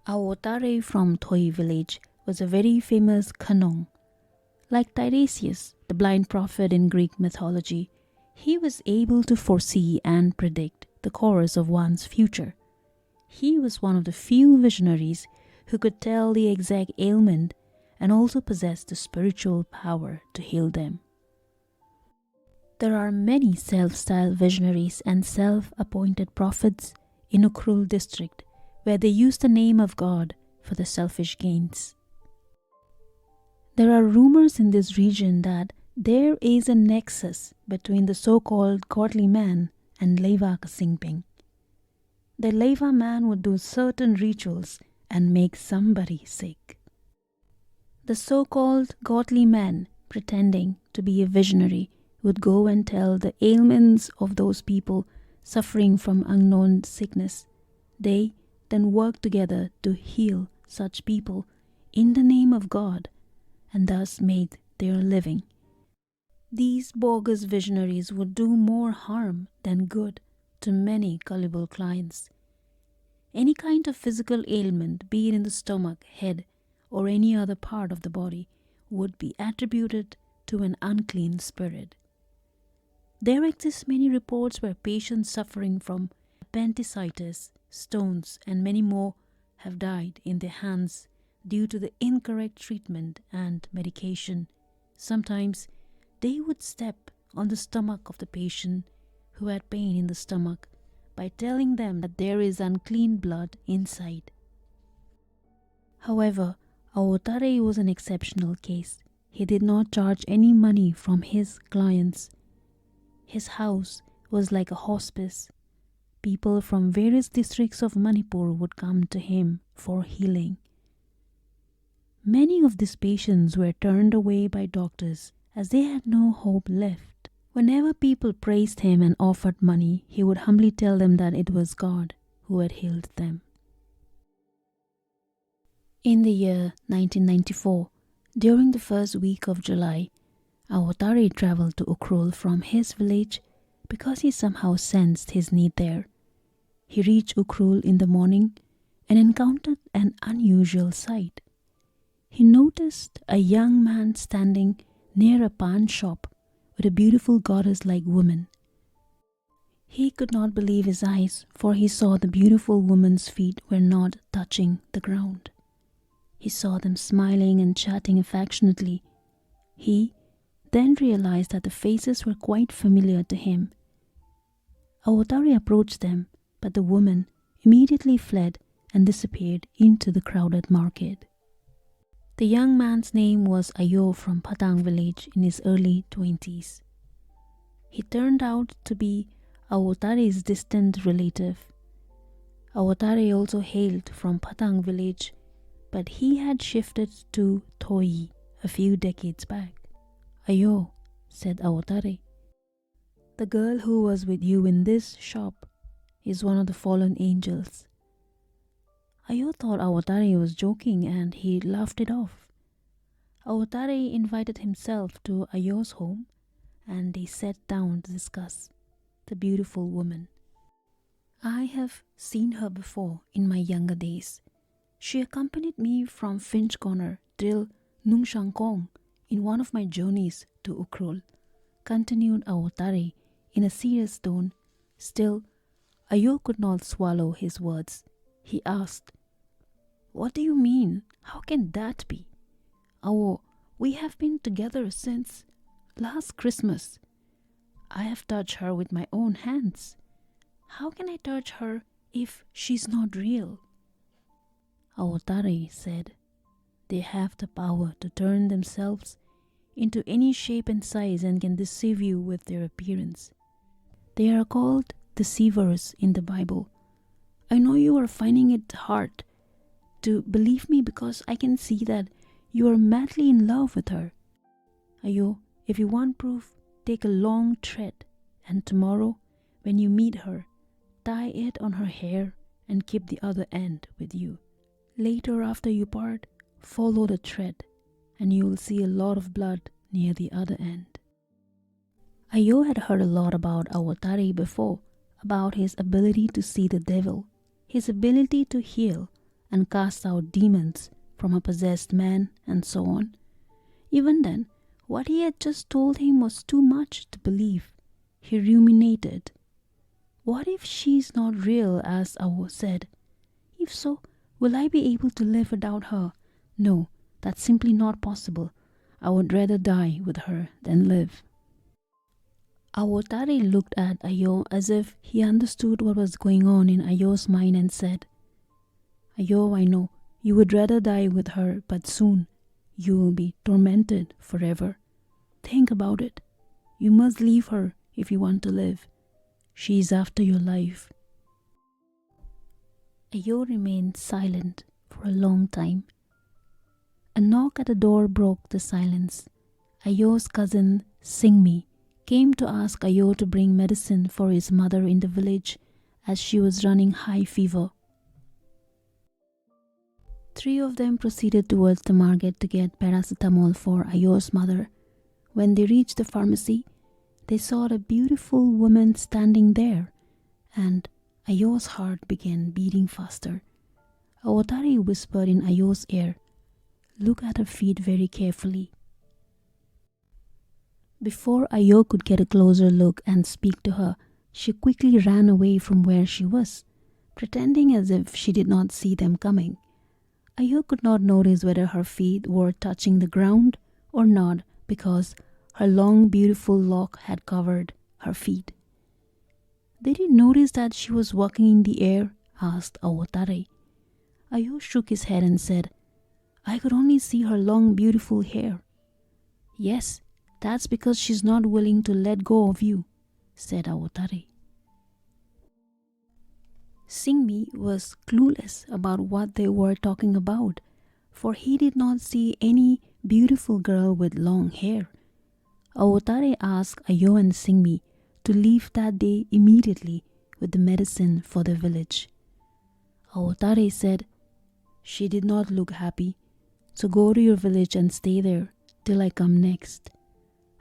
Awo Tarei from Thoi village was a very famous Khanong. Like Tiresias, the blind prophet in Greek mythology, he was able to foresee and predict the course of one's future. He was one of the few visionaries who could tell the exact ailment and also possessed the spiritual power to heal them. There are many self-styled visionaries and self-appointed prophets in Ukhrul district where they use the name of God for the selfish gains. There are rumors in this region that there is a nexus between the so-called godly man and Leva Kasingping. The Leva man would do certain rituals and make somebody sick. The so-called godly man, pretending to be a visionary, would go and tell the ailments of those people suffering from unknown sickness. They then work together to heal such people in the name of God and thus made their living. These bogus visionaries would do more harm than good to many gullible clients. Any kind of physical ailment, be it in the stomach, head, or any other part of the body, would be attributed to an unclean spirit. There exist many reports where patients suffering from appendicitis, stones, and many more have died in their hands due to the incorrect treatment and medication. Sometimes they would step on the stomach of the patient who had pain in the stomach by telling them that there is unclean blood inside. However, Awo Tarei was an exceptional case. He did not charge any money from his clients. His house was like a hospice. People from various districts of Manipur would come to him for healing. Many of these patients were turned away by doctors as they had no hope left. Whenever people praised him and offered money, he would humbly tell them that it was God who had healed them. In the year 1994, during the first week of July, Awo Tarei traveled to Ukhrul from his village because he somehow sensed his need there. He reached Ukhrul in the morning and encountered an unusual sight. He noticed a young man standing near a pawn shop with a beautiful goddess-like woman. He could not believe his eyes, for he saw the beautiful woman's feet were not touching the ground. He saw them smiling and chatting affectionately. He then realized that the faces were quite familiar to him. Awo Tarei approached them, but the woman immediately fled and disappeared into the crowded market. The young man's name was Ayo from Phadang village in his early 20s. He turned out to be Awo Tarei's distant relative. Awo Tarei also hailed from Phadang village, but he had shifted to Thoi a few decades back. Ayo, said Awo Tarei, the girl who was with you in this shop is one of the fallen angels. Ayo thought Awo Tarei was joking and he laughed it off. Awo Tarei invited himself to Ayo's home and they sat down to discuss the beautiful woman. I have seen her before in my younger days. She accompanied me from Finch Corner till Nungshang Kong in one of my journeys to Ukhrul, continued Awo Tarei in a serious tone. Still, Ayo could not swallow his words. He asked, what do you mean? How can that be? Awo, we have been together since last Christmas. I have touched her with my own hands. How can I touch her if she's not real? Awo Tarei said, they have the power to turn themselves into any shape and size and can deceive you with their appearance. They are called deceivers in the Bible. I know you are finding it hard to believe me because I can see that you are madly in love with her. Ayo, if you want proof, take a long thread and tomorrow when you meet her, tie it on her hair and keep the other end with you. Later after you part, follow the thread and you will see a lot of blood near the other end. Ayo had heard a lot about Awo Tarei before, about his ability to see the devil, his ability to heal, and cast out demons from a possessed man and so on. Even then, what he had just told him was too much to believe. He ruminated. What if she's not real, as Awo said? If so, will I be able to live without her? No, that's simply not possible. I would rather die with her than live. Awo Tarei looked at Ayo as if he understood what was going on in Ayo's mind and said, Ayo, I know, you would rather die with her, but soon you will be tormented forever. Think about it. You must leave her if you want to live. She is after your life. Ayo remained silent for a long time. A knock at the door broke the silence. Ayo's cousin, Singmi, came to ask Ayo to bring medicine for his mother in the village as she was running high fever. 3 of them proceeded towards the market to get paracetamol for Ayo's mother. When they reached the pharmacy, they saw a beautiful woman standing there, and Ayo's heart began beating faster. Awo Tarei whispered in Ayo's ear, "Look at her feet very carefully." Before Ayo could get a closer look and speak to her, she quickly ran away from where she was, pretending as if she did not see them coming. Ayo could not notice whether her feet were touching the ground or not because her long beautiful lock had covered her feet. "Did you notice that she was walking in the air?" asked Awo Tarei. Ayo shook his head and said, "I could only see her long beautiful hair." "Yes, that's because she's not willing to let go of you," said Awo Tarei. Singmi was clueless about what they were talking about, for he did not see any beautiful girl with long hair. Awo Tarei asked Ayo and Singmi to leave that day immediately with the medicine for the village. Awo Tarei said, "She did not look happy, so go to your village and stay there till I come next."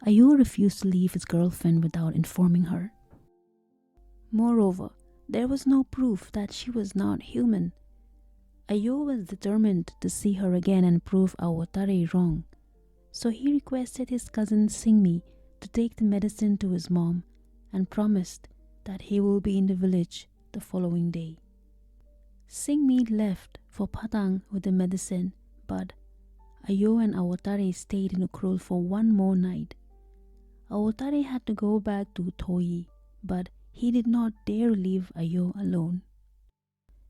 Ayo refused to leave his girlfriend without informing her. Moreover, there was no proof that she was not human. Ayo was determined to see her again and prove Awo Tarei wrong, so he requested his cousin Singmi to take the medicine to his mom and promised that he will be in the village the following day. Singmi left for Phadang with the medicine, but Ayo and Awo Tarei stayed in Ukhrul for one more night. Awo Tarei had to go back to Toyi, but he did not dare leave Ayo alone.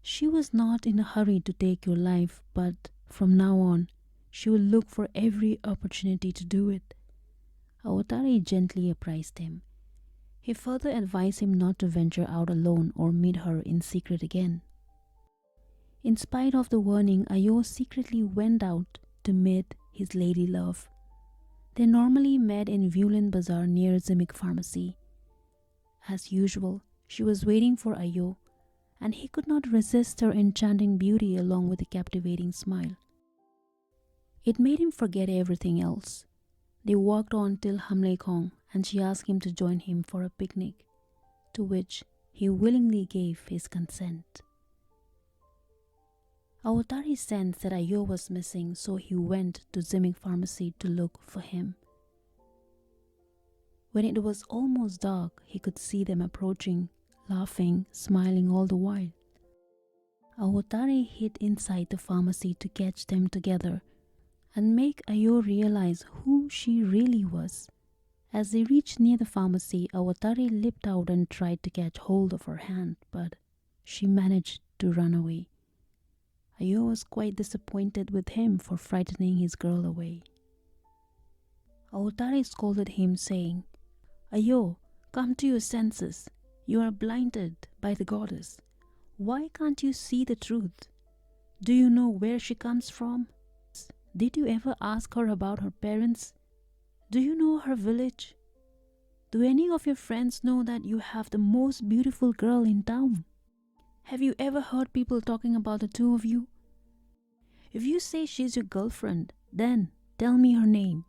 She was not in a hurry to take your life, but from now on, she will look for every opportunity to do it. Awo Tarei gently apprised him. He further advised him not to venture out alone or meet her in secret again. In spite of the warning, Ayo secretly went out to meet his lady love. They normally met in Viewland Bazaar near Zimik Pharmacy. As usual, she was waiting for Ayo, and he could not resist her enchanting beauty along with a captivating smile. It made him forget everything else. They walked on till Hamleikhong, and she asked him to join him for a picnic, to which he willingly gave his consent. Awo Tarei sensed that Ayo was missing, so he went to Zimik Pharmacy to look for him. When it was almost dark, he could see them approaching, laughing, smiling all the while. Awo Tarei hid inside the pharmacy to catch them together and make Ayo realize who she really was. As they reached near the pharmacy, Awo Tarei leapt out and tried to catch hold of her hand, but she managed to run away. Ayo was quite disappointed with him for frightening his girl away. Awo Tarei scolded him, saying, "Ayo, come to your senses. You are blinded by the goddess. Why can't you see the truth? Do you know where she comes from? Did you ever ask her about her parents? Do you know her village? Do any of your friends know that you have the most beautiful girl in town? Have you ever heard people talking about the two of you? If you say she's your girlfriend, then tell me her name."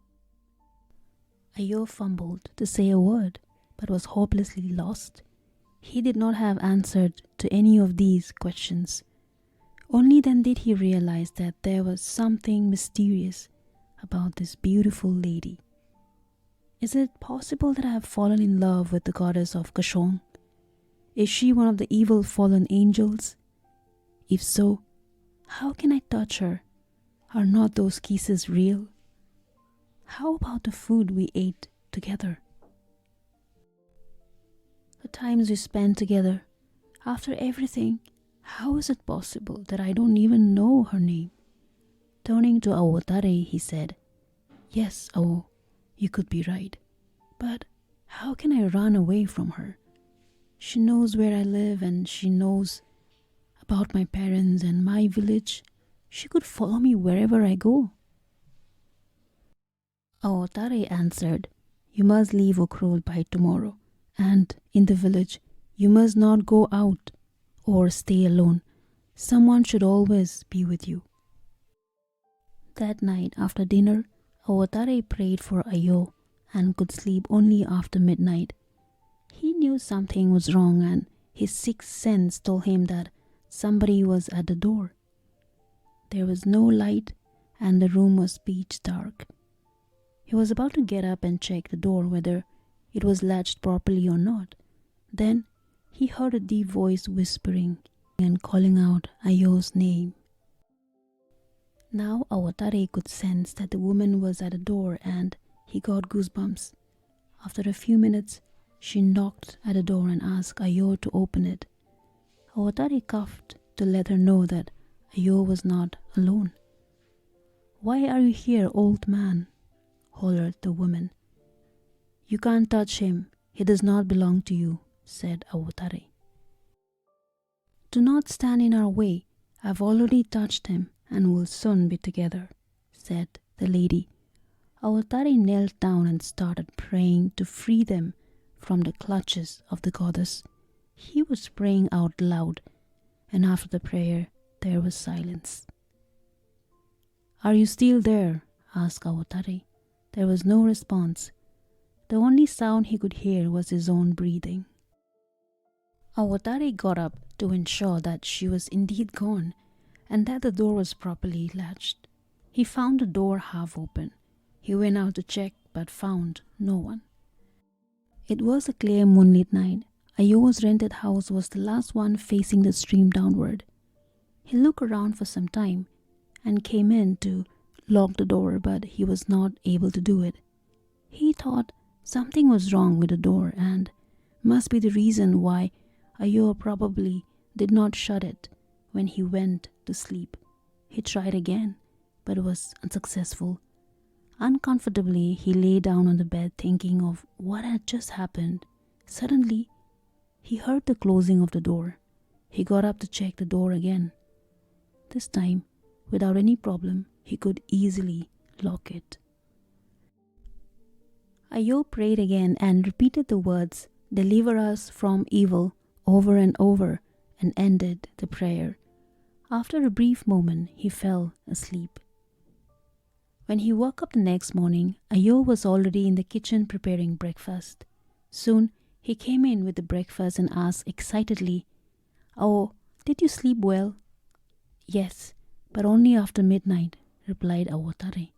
Ayo fumbled to say a word, but was hopelessly lost. He did not have answered to any of these questions. Only then did he realize that there was something mysterious about this beautiful lady. Is it possible that I have fallen in love with the goddess of KASHONG? Is she one of the evil fallen angels? If so, how can I touch her? Are not those kisses real? How about the food we ate together? The times we spent together. After everything, how is it possible that I don't even know her name? Turning to Awo Tarei, he said, "Yes, Awo, you could be right. But how can I run away from her? She knows where I live and she knows about my parents and my village. She could follow me wherever I go." Awo Tarei answered, "You must leave Ukhrul by tomorrow, and in the village you must not go out or stay alone. Someone should always be with you." That night after dinner, Awo Tarei prayed for Ayo and could sleep only after midnight. He knew something was wrong and his sixth sense told him that somebody was at the door. There was no light and the room was pitch dark. He was about to get up and check the door whether it was latched properly or not. Then he heard a deep voice whispering and calling out Ayo's name. Now Awo Tarei could sense that the woman was at the door and he got goosebumps. After a few minutes, she knocked at the door and asked Ayo to open it. Awo Tarei coughed to let her know that Ayo was not alone. "Why are you here, old man?" hollered the woman. "You can't touch him. He does not belong to you," said Awo Tarei. "Do not stand in our way. I've already touched him and will soon be together," said the lady. Awo Tarei knelt down and started praying to free them from the clutches of the goddess. He was praying out loud, and after the prayer there was silence. "Are you still there?" asked Awo Tarei. There was no response. The only sound he could hear was his own breathing. Awo Tarei got up to ensure that she was indeed gone and that the door was properly latched. He found the door half open. He went out to check but found no one. It was a clear moonlit night. Ayo's rented house was the last one facing the stream downward. He looked around for some time and came in to lock the door, but he was not able to do it. He thought something was wrong with the door and must be the reason why Ayo probably did not shut it when he went to sleep. He tried again, but was unsuccessful. Uncomfortably, he lay down on the bed thinking of what had just happened. Suddenly, he heard the closing of the door. He got up to check the door again. This time, without any problem, he could easily lock it. Ayo prayed again and repeated the words, "Deliver us from evil," over and over, and ended the prayer. After a brief moment, he fell asleep. When he woke up the next morning, Ayo was already in the kitchen preparing breakfast. Soon, he came in with the breakfast and asked excitedly, "Oh, did you sleep well?" "Yes, but only after midnight," replied Awo Tarei.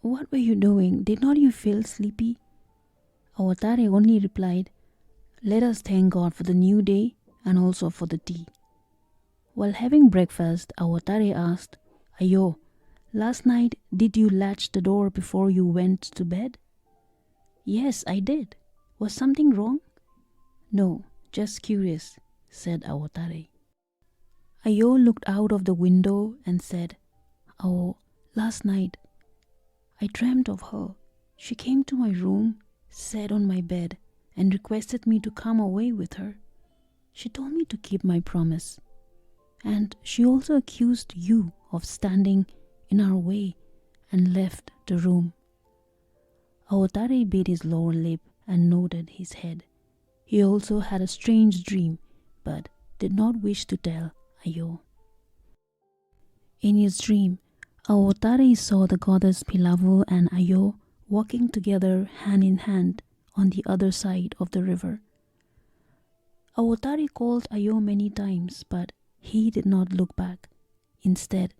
"What were you doing? Did not you feel sleepy?" Awo Tarei only replied, "Let us thank God for the new day and also for the tea." While having breakfast, Awo Tarei asked, "Ayo, last night did you latch the door before you went to bed?" "Yes, I did. Was something wrong?" "No, just curious," said Awo Tarei. Ayo looked out of the window and said, "Oh, last night I dreamt of her. She came to my room, sat on my bed, and requested me to come away with her. She told me to keep my promise. And she also accused you of standing in our way and left the room." Awo Tarei bit his lower lip and nodded his head. He also had a strange dream, but did not wish to tell Ayo. In his dream, Awo Tarei saw the goddess Phila Ava and Ayo walking together hand in hand on the other side of the river. Awo Tarei called Ayo many times, but He did not look back. Instead,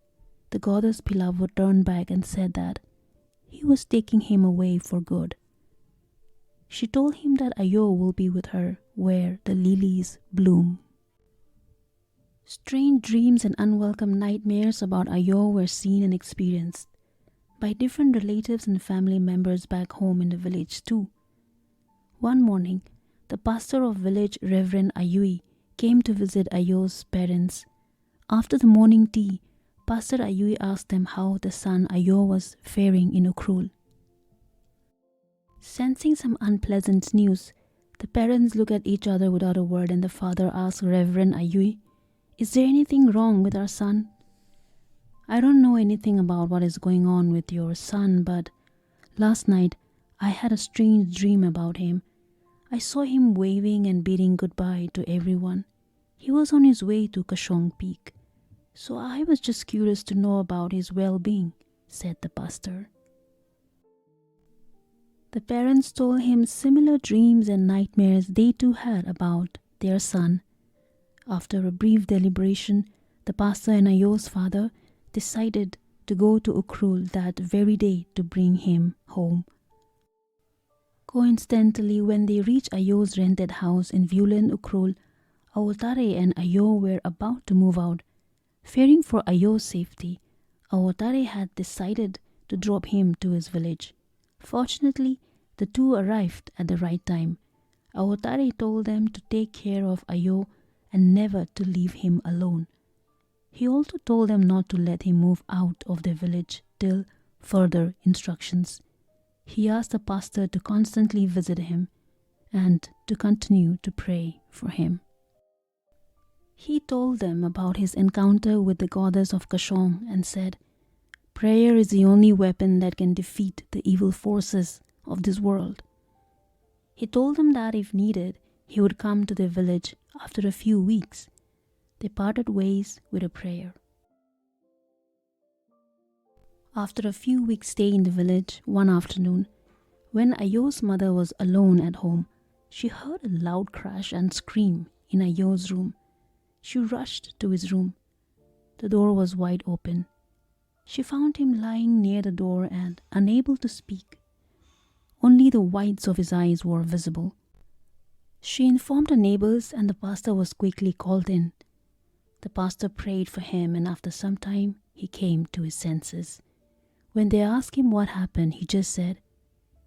the goddess Philava turned back and said that he was taking him away for good. She told him that Ayo will be with her where the lilies bloom. Strange dreams and unwelcome nightmares about Ayo were seen and experienced by different relatives and family members back home in the village too. One morning, the pastor of village, Reverend Ayui, came to visit Ayo's parents. After the morning tea, Pastor Ayui asked them how the son Ayo was faring in Ukhrul. Sensing some unpleasant news, the parents looked at each other without a word, and the father asked Reverend Ayui, "Is there anything wrong with our son?" "I don't know anything about what is going on with your son, but last night I had a strange dream about him. I saw him waving and bidding goodbye to everyone. He was on his way to KASHONG Peak, so I was just curious to know about his well-being," said the pastor. The parents told him similar dreams and nightmares they too had about their son. After a brief deliberation, the pastor and Ayo's father decided to go to Ukhrul that very day to bring him home. Coincidentally, when they reached Ayo's rented house in Viewland, Ukhrul, Awo Tarei and Ayo were about to move out. Fearing for Ayo's safety, Awo Tarei had decided to drop him to his village. Fortunately, the two arrived at the right time. Awo Tarei told them to take care of Ayo and never to leave him alone. He also told them not to let him move out of the village till further instructions. He asked the pastor to constantly visit him and to continue to pray for him. He told them about his encounter with the goddess of KASHONG and said, "Prayer is the only weapon that can defeat the evil forces of this world." He told them that if needed, he would come to the village after a few weeks. They parted ways with a prayer. After a few weeks' stay in the village, one afternoon, when Ayo's mother was alone at home, she heard a loud crash and scream in Ayo's room. She rushed to his room. The door was wide open. She found him lying near the door and unable to speak. Only the whites of his eyes were visible. She informed her neighbors and the pastor was quickly called in. The pastor prayed for him and after some time he came to his senses. When they asked him what happened, he just said,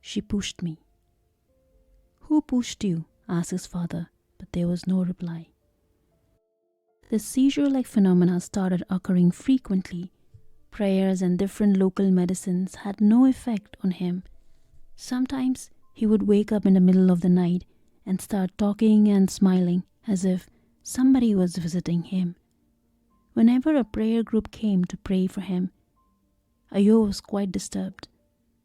"She pushed me." "Who pushed you?" asked his father, but there was no reply. The seizure-like phenomena started occurring frequently. Prayers and different local medicines had no effect on him. Sometimes he would wake up in the middle of the night and start talking and smiling as if somebody was visiting him. Whenever a prayer group came to pray for him, Ayo was quite disturbed,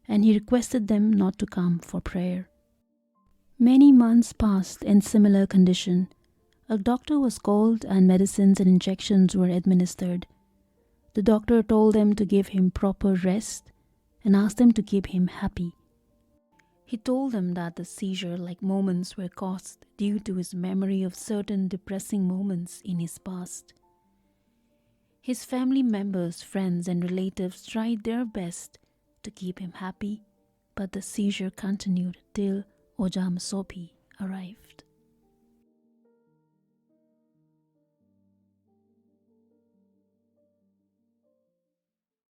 and he requested them not to come for prayer. Many months passed in similar condition. A doctor was called and medicines and injections were administered. The doctor told them to give him proper rest and asked them to keep him happy. He told them that the seizure-like moments were caused due to his memory of certain depressing moments in his past. His family members, friends and relatives tried their best to keep him happy, but the seizure continued till Ojam Sopi arrived.